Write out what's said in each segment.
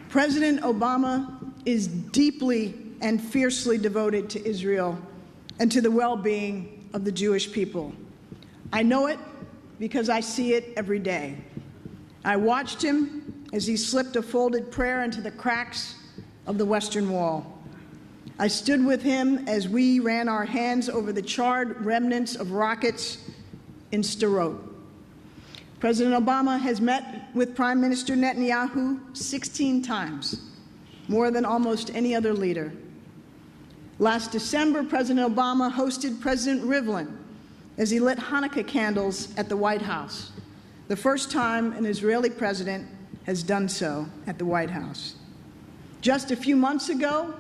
President Obama is deeply and fiercely devoted to Israel and to the well-being of the Jewish people. I know it because I see it every day. I watched him as he slipped a folded prayer into the cracks of the Western Wall. I stood with him as we ran our hands over the charred remnants of rockets in Sderot. President Obama has met with Prime Minister Netanyahu 16 times, more than almost any other leader. Last December, President Obama hosted President Rivlin as he lit Hanukkah candles at the White House, the first time an Israeli president has done so at the White House. Just a few months ago,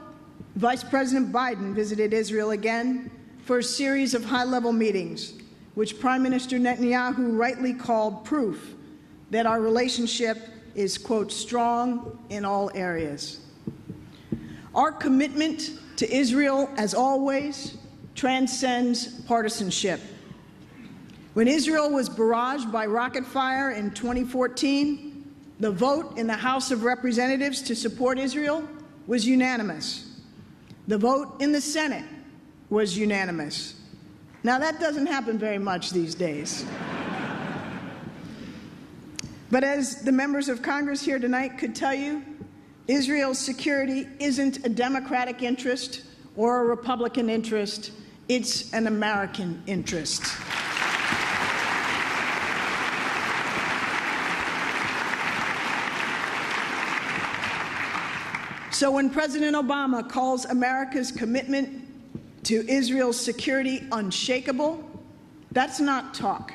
Vice President Biden visited Israel again for a series of high-level meetings, which Prime Minister Netanyahu rightly called proof that our relationship is, quote, strong in all areas. Our commitment to Israel, as always, transcends partisanship. When Israel was barraged by rocket fire in 2014, the vote in the House of Representatives to support Israel was unanimous. The vote in the Senate was unanimous. Now, that doesn't happen very much these days. But as the members of Congress here tonight could tell you, Israel's security isn't a Democratic interest or a Republican interest. It's an American interest. So when President Obama calls America's commitment to Israel's security unshakable, that's not talk.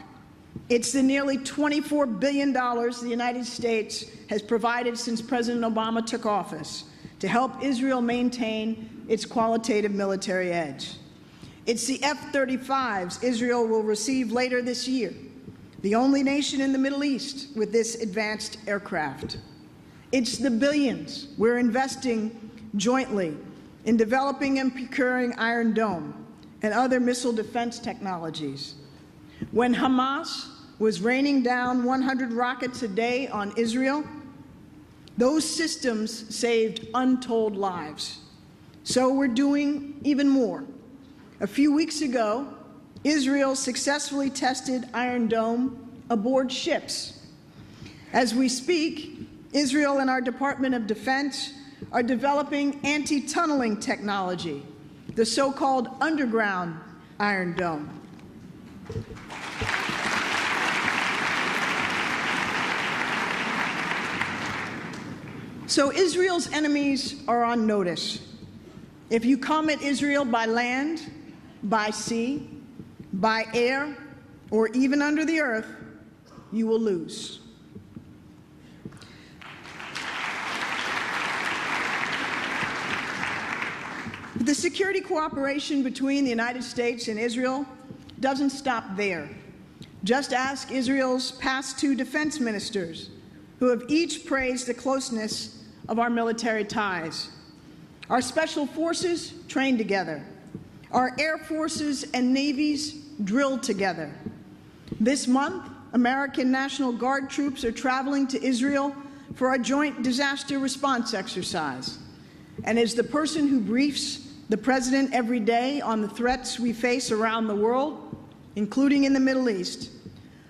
It's the nearly $24 billion the United States has provided since President Obama took office to help Israel maintain its qualitative military edge. It's the F-35s Israel will receive later this year, the only nation in the Middle East with this advanced aircraft. It's the billions we're investing jointly in developing and procuring Iron Dome and other missile defense technologies. When Hamas was raining down 100 rockets a day on Israel, those systems saved untold lives. So we're doing even more. A few weeks ago, Israel successfully tested Iron Dome aboard ships. As we speak, Israel and our Department of Defense are developing anti-tunneling technology, the so-called underground Iron Dome. So Israel's enemies are on notice. If you come at Israel by land, by sea, by air, or even under the earth, you will lose. The security cooperation between the United States and Israel doesn't stop there. Just ask Israel's past two defense ministers, who have each praised the closeness of our military ties. Our special forces train together. Our air forces and navies drill together. This month, American National Guard troops are traveling to Israel for a joint disaster response exercise. And as the person who briefs the President every day on the threats we face around the world, including in the Middle East,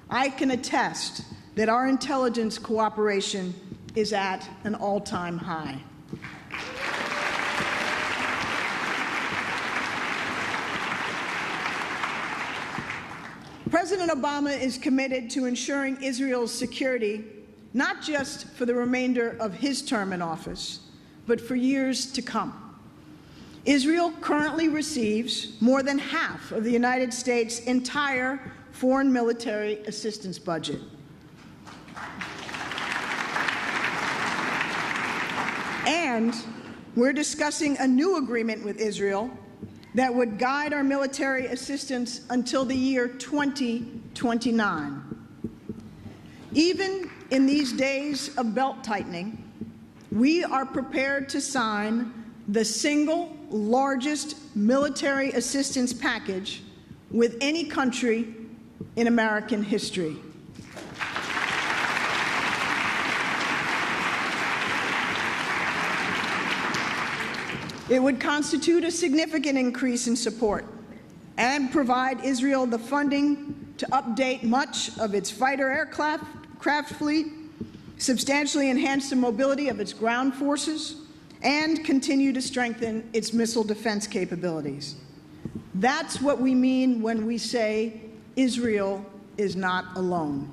I can attest that our intelligence cooperation is at an all-time high. President Obama is committed to ensuring Israel's security, not just for the remainder of his term in office, but for years to come. Israel currently receives more than half of the United States' entire foreign military assistance budget. And we're discussing a new agreement with Israel that would guide our military assistance until the year 2029. Even in these days of belt-tightening, we are prepared to sign the single largest military assistance package with any country in American history. It would constitute a significant increase in support and provide Israel the funding to update much of its fighter aircraft fleet, substantially enhance the mobility of its ground forces, and continue to strengthen its missile defense capabilities. That's what we mean when we say Israel is not alone.